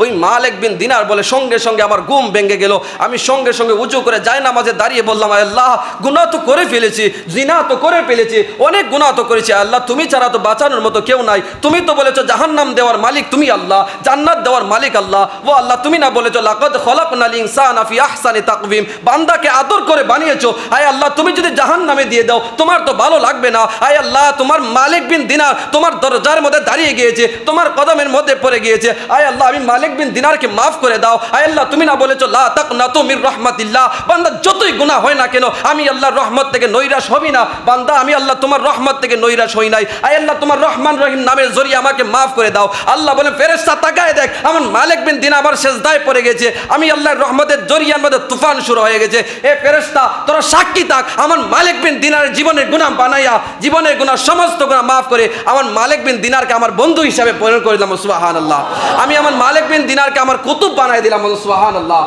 ওই মালিক বিন দিনার বলে সঙ্গে সঙ্গে আমার ঘুম ভেঙে গেল। আমি সঙ্গে সঙ্গে উঁচু করে জায়নামাজে দাঁড়িয়ে বললাম, আল্লাহ গুনাহ তো করে ফেলেছি, জিনা তো করে ফেলেছি, অনেক গুনাহ তো করেছি, আল্লাহ তুমি ছাড়া তো বাঁচানোর মতো কেউ নাই। তুমি তো বলেছো জাহান্নাম দেওয়ার মালিক তুমি আল্লাহ, জান্নাত দেওয়ার মালিক আল্লাহ। ও আল্লাহ তুমি না বলেছো লাকাদ খলাকনাল ইনসানা ফি আহসানি তাকওয়িম, বান্দাকে আদর করে বানিয়েছো। আয় আল্লাহ তুমি যদি জাহান্নামে দিয়ে দাও তোমার তো ভালো লাগবে না। আয় আল্লাহ তোমার মালিক বিন দিনার তোমার দরজার মধ্যে দাঁড়িয়ে গিয়েছে, তোমার কদমের মধ্যে পড়ে গিয়েছে। আয় আল্লাহ আমি মালিক বিন দিনারকে মাফ করে দাও। আয় আল্লাহ তুমি না বলেছো লা তাকনাতু মির রাহমাতিল্লাহ, বান্দা যতই গুনাহ হয় না কেন আমি আল্লাহর রহমত থেকে নৈরাশ হবি না। বান্দা আমি আল্লাহ তোমার রহমত থেকে নৈরাশ হই নাই। আয় আল্লাহ তোমার রহমান রহিম নামের জরিয়ে আমাকে মাফ করে দাও। আল্লাহ বলে ফেরেশতা তাকায় দেখ আমার মালিক বিন দিনার আমার সেজদায় পড়ে গেছে, আমি আল্লাহর রহমতের জরিয়ার মধ্যে তুফান শুরু হয়ে গেছে। এ ফেরেশতা তোরা সাক্ষী থাক, আমার মালিক বিন দিনারের জীবনের গুনাহ বানাইয়া জীবনের গুনাহ সমস্ত গুনাহ মাফ করে আমার মালিক বিন দিনারকে আমার বন্ধু হিসাবে পরিণত করে দিলাম। সুবহানাল্লাহ। আমি আমার মালিক বিন দিনারকে আমার কুতুব বানাই দিলাম। সুবহানাল্লাহ।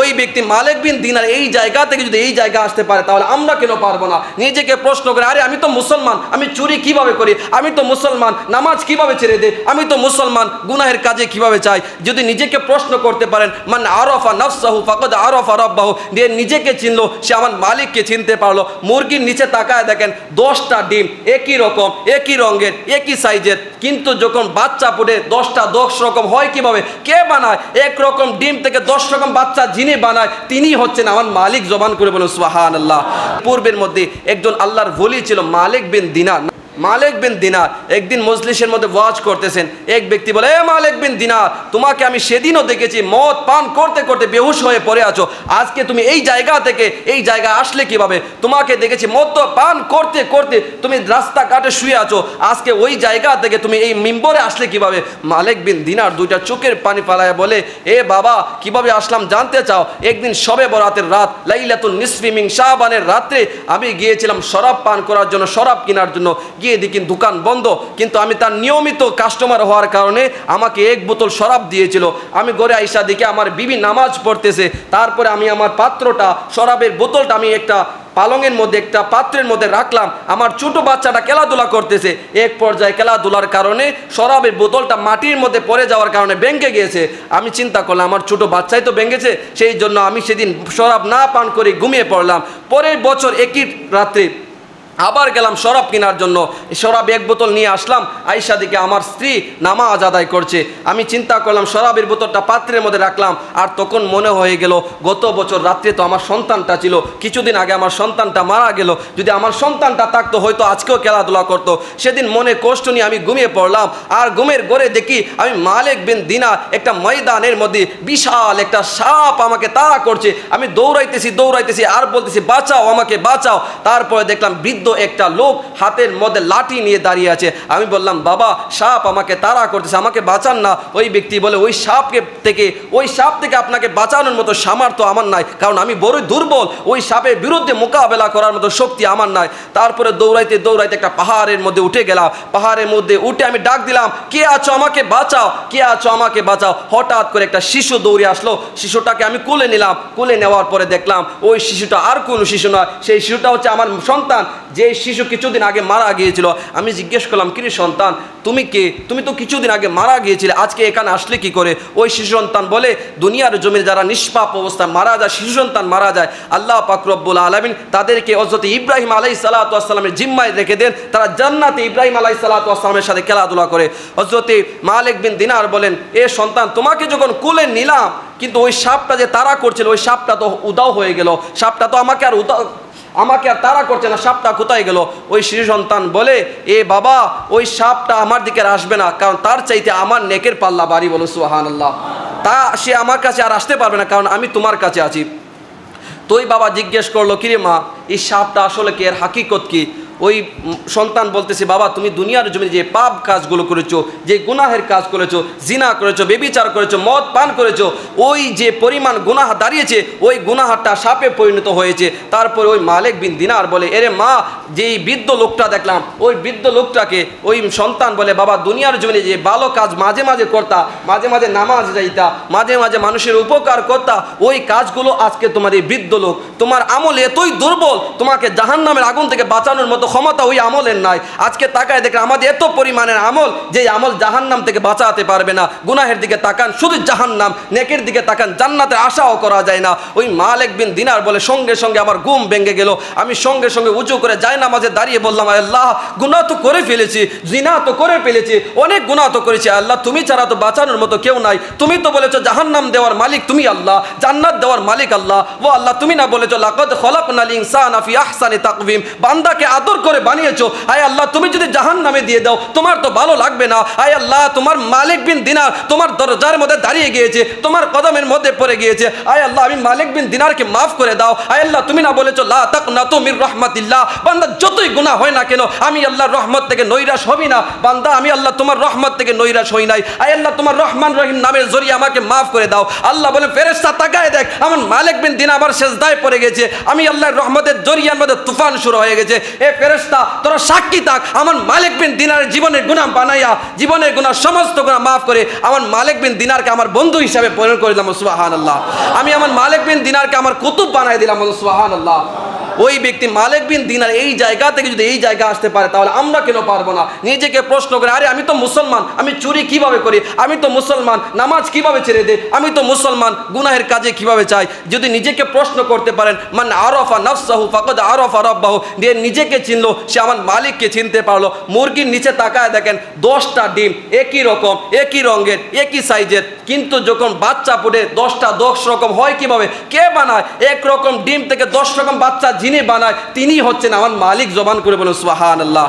ওই ব্যক্তি মালিক বিন দিনার এই জায়গা থেকে যদি এই জায়গা আসতে পারে তাহলে আমরা কেন পারবো না? নিজেকে প্রশ্ন করে, আরে আমি তো মুসলমান, আমি চুরি কিভাবে করি, আমি তো মুসলমান, নামাজ কিভাবে ছেড়ে দেই, আমি তো মুসলমান, গুনাহের কাজে কিভাবে চাই? যদি নিজেকে প্রশ্ন করতে পারেন, মান আরাফা নাফসাহু ফাকাদ আরাফা রাব্বাহু, যে নিজেকে চিনলো সে আমার মালিককে চিনতে পারলো। মুরগির নিচে তাকায় দেখেন 10টা ডিম একই রকম, একই রঙের, একই সাইজের, কিন্তু যখন বাচ্চা ফুটে 10টা 10 রকম হয় কিভাবে? কে বানায়? এক রকম ডিম থেকে 10 রকম বাচ্চা যিনি বানায় তিনি হচ্ছেন আমার মালিক। জবান করে বলুন সুবহানাল্লাহ। পূর্বের মধ্যে একজন আল্লাহর ওলি ছিল মালিক বিন দিনার। মালিক বিন দিনার একদিন মজলিসের মধ্যে ওয়াজ করতেছেন, এক ব্যক্তি বলে, এ মালিক বিন দিনার তোমাকে আমি সেদিনও দেখেছি মদ পান করতে করতে বেহুশ হয়ে পড়ে আছো, আজকে তুমি এই জায়গা থেকে এই জায়গায় আসলে কিভাবে? তোমাকে দেখেছি মদ পান করতে করতে তুমি রাস্তাঘাটে শুয়ে আছো, আজকে ওই জায়গা থেকে তুমি এই মিম্বরে আসলে কিভাবে? মালিক বিন দিনার দুইটা চোখের পানি ফালায় বলে, এ বাবা কিভাবে আসলাম জানতে চাও? একদিন শবে বরাতের রাত, লাইলাতুল নিসফি মিন শাবানের রাত্রে আমি গিয়েছিলাম শরাব পান করার জন্য, শরাব কেনার জন্য। গিয়ে দেখি দোকান বন্ধ, কিন্তু আমি তার নিয়মিত কাস্টমার হওয়ার কারণে আমাকে 1 বোতল শরাব দিয়েছিল। আমি ঘরে আইসা দেখি আমার বিবি নামাজ পড়তেছে, তারপরে আমি আমার পাত্রটা শরাবের বোতলটা আমি একটা পালঙের মধ্যে একটা পাত্রের মধ্যে রাখলাম, আমার ছোট বাচ্চাটা খেলাধুলা করতেছে। এক পর্যায়ে খেলাধুলার কারণে শরাবের বোতলটা মাটির মধ্যে পড়ে যাওয়ার কারণে ভেঙে গিয়েছে। আমি চিন্তা করলাম আমার ছোট বাচ্চাই তো ভেঙেছে, সেই জন্য আমি সেদিন শরাব না পান করে ঘুমিয়ে পড়লাম। পরের বছর একই রাত্রে আবার গেলাম শরাব কেনার জন্য, শরাব 1 বোতল নিয়ে আসলাম। আয়েশা দিকে আমার স্ত্রী নামাজ আদায় করছে, আমি চিন্তা করলাম শরাবের বোতলটা পাত্রের মধ্যে রাখলাম। আর তখন মনে হয়ে গেল গত বছর রাত্রে তো আমার সন্তানটা ছিল, কিছুদিন আগে আমার সন্তানটা মারা গেল, যদি আমার সন্তানটা থাকতো হয়তো আজকেও খেলাধুলা করতো। সেদিন মনে কষ্ট নিয়ে আমি ঘুমিয়ে পড়লাম, আর ঘুমের ঘরে দেখি আমি মালিক বিন দিনার একটা ময়দানের মধ্যে বিশাল একটা সাপ আমাকে তাড়া করছে। আমি দৌড়াইতেছি আর বলতেছি বাঁচাও আমাকে বাঁচাও। তারপরে দেখলাম বৃদ্ধ একটা লোক হাতের মধ্যে লাঠি নিয়ে দাঁড়িয়ে আছে। আমি বললাম বাবা সাপ আমাকে তাড়া করতেছে, আমাকে বাঁচান না। ওই ব্যক্তি বলে ওই সাপ থেকে আপনাকে বাঁচানোর মতো সামর্থ্য আমার নাই, কারণ আমি বড়ই দুর্বল, ওই সাপের বিরুদ্ধে মোকাবেলা করার মতো শক্তি আমার নাই। তারপরে দৌড়াইতে একটা পাহাড়ের মধ্যে উঠে গেলাম। পাহাড়ের মধ্যে উঠে আমি ডাক দিলাম, কে আছো আমাকে বাঁচাও, কে আছো আমাকে বাঁচাও। হঠাৎ করে একটা শিশু দৌড়ে আসলো, শিশুটাকে আমি কোলে নিলাম। কোলে নেওয়ার পরে দেখলাম ওই শিশুটা আর কোনো শিশু নয়, সেই শিশুটা হচ্ছে আমার সন্তান, যে শিশু কিছুদিন আগে মারা গিয়েছিল। আমি জিজ্ঞেস করলাম, কিরে সন্তান তুমি কে? তুমি তো কিছুদিন আগে মারা গিয়েছিলে, আজকে এখানে আসলে কি করে? ওই শিশু সন্তান বলে, দুনিয়ার জমিনে যারা নিষ্পাপ অবস্থায় মারা যায়, শিশু সন্তান মারা যায়, আল্লাহ পাক রব্বুল আলামিন তাদেরকে হযরত ইব্রাহিম আলাইহিস সালাতু ওয়াস সালামের জিম্মায় রেখে দেন, তারা জান্নাতে ইব্রাহিম আলাইহিস সালাতু ওয়াস সালামের সাথে খেলাধুলা করে। হযরত মালিক বিন দিনার বলেন, এ সন্তান তোমাকে যখন কোলে নিলাম, কিন্তু ওই সাপটা যে তাড়া করছিল ওই সাপটা তো উধাও হয়ে গেল, সাপটা তো আমাকে আর তাড়া করছে না, সাপটা কোথায় গেল? ওই শিশু সন্তান বলে, এ বাবা ওই সাপটা আমার দিকে আসবে না, কারণ তার চাইতে আমার নেকের পাল্লা বাড়ি। বলো সুবহানাল্লাহ। তা সে আমার কাছে আর আসতে পারবে না, কারণ আমি তোমার কাছে আছি। তো ওই বাবা জিজ্ঞেস করলো, কিরে মা এই সাপটা আসলে কি, এর হাকিকত কি? ওই সন্তান বলতেছে, বাবা তুমি দুনিয়ার জমিনে যে পাপ কাজগুলো করেছো, যে গুনাহের কাজ করেছো, জিনা করেছো, ব্যভিচার করেছো, মদ পান করেছো, ওই যে পরিমাণ গুনাহ দাঁড়িয়েছে ওই গুনাহটা সাপে পরিণত হয়েছে। তারপরে ওই মালিক বিন দিনার বলে, এরে মা যেই বৃদ্ধ লোকটা দেখলাম ওই বৃদ্ধ লোকটাকে, ওই সন্তান বলে, বাবা দুনিয়ার জমিনে যে ভালো কাজ মাঝে মাঝে করতা, মাঝে মাঝে নামাজ যাইতা, মাঝে মাঝে মানুষের উপকার করতা, ওই কাজগুলো আজকে তোমার এই বৃদ্ধ লোক, তোমার আমল এতই দুর্বল, তোমাকে জাহান্নামের আগুন থেকে বাঁচানোর মতো মতো ক্ষমতা ওই আমলের নাই। আজকে তাকায় দেখেন আমাদের এত পরিমাণের আমল, যে আমল জাহান্নাম থেকে বাঁচাতে পারবে না। গুনাহের দিকে তাকান শুধু জাহান্নাম, নেকের দিকে তাকান জান্নাতের আশাও করা যায় না। ওই মালিক বিন দিনার বলে সঙ্গে সঙ্গে আমার ঘুম ভেঙে গেল। আমি সঙ্গে সঙ্গে উঁচু করে জায়নামাজে দাঁড়িয়ে বললাম, আল্লাহ গুনাহ তো করে ফেলেছি, জিনা তো করে ফেলেছি, অনেক গুনাহ তো করেছি। আল্লাহ তুমি ছাড়া তো বাঁচানোর মতো কেউ নাই। তুমি তো বলেছো জাহান্নাম দেওয়ার মালিক তুমি আল্লাহ, জান্নাত দেওয়ার মালিক আল্লাহ। ও আল্লাহ তুমি না বলেছো লাকাদ খলাকনাল ইনসানা ফি আহসানি তাকওয়িম, বান্দাকে আদর করে বানিয়েছো। আয় আল্লাহ তুমি যদি জাহান্নামে দিয়ে দাও তোমার তো ভালো লাগবে না। আয় আল্লাহ তোমার মালিক বিন দিনার তোমার দরজার মধ্যে দাঁড়িয়ে গিয়েছে, তোমার কদমের মধ্যে পড়ে গিয়েছে। আয় আল্লাহ আমি মালিক বিন দিনারকে মাফ করে দাও। আয় আল্লাহ তুমি না বলেছো লা তাকনাতু মির রাহমাতিল্লাহ, বান্দা যতই গুনাহ হয় না কেন আমি আল্লাহর রহমত থেকে নৈরাশ হবি না। বান্দা আমি আল্লাহ তোমার রহমত থেকে নৈরাশ হই নাই। আয় আল্লাহ তোমার রহমান রহিম নামের জরিয়ে আমাকে মাফ করে দাও। আল্লাহ বলেন ফেরেশতা তাকায় দেখ আমার মালিক বিন দিনার আবার সেজদায় পড়ে গেছে, আমি আল্লাহর রহমতের জরিয়ার মধ্যে তুফান শুরু হয়ে গেছে। এ ফেরেশতা তোরা সাক্ষী থাক, আমার মালিক বিন দিনারের জীবনের গুনাহ বানাইয়া জীবনের গুনাহ সমস্ত গুনাহ মাফ করে আমার মালিক বিন দিনারকে আমার বন্ধু হিসাবে পরিণত করে দিলাম। সুবহানাল্লাহ। আমি আমার মালিক বিন দিনারকে আমার কুতুব বানাই দিলাম। সুবহানাল্লাহ। ওই ব্যক্তি মালিক বিন দিনার এই জায়গা থেকে যদি এই জায়গা আসতে পারে তাহলে আমরা কেন পারবো না? নিজেকে প্রশ্ন করে, আরে আমি তো মুসলমান, আমি চুরি কিভাবে করি, আমি তো মুসলমান, নামাজ কিভাবে ছেড়ে দেই, আমি তো মুসলমান, গুনাহের কাজে কিভাবে চাই? যদি নিজেকে প্রশ্ন করতে পারেন মান আরাফা নাফসাহু ফাকাদ আরাফা রাব্বাহু, যে নিজেকে চিনলো সে আমার মালিককে চিনতে পারলো। মুরগির নিচে তাকায় দেখেন 10টা ডিম একই রকম, একই রঙের, একই সাইজের, কিন্তু যখন বাচ্চা ফুটে 10টা 10 রকম হয় কিভাবে? কে বানায়? এক রকম ডিম থেকে 10 রকম বাচ্চা যিনি বানায় তিনি হচ্ছেন আমার মালিক। জবান করে বলুন সুবহানাল্লাহ।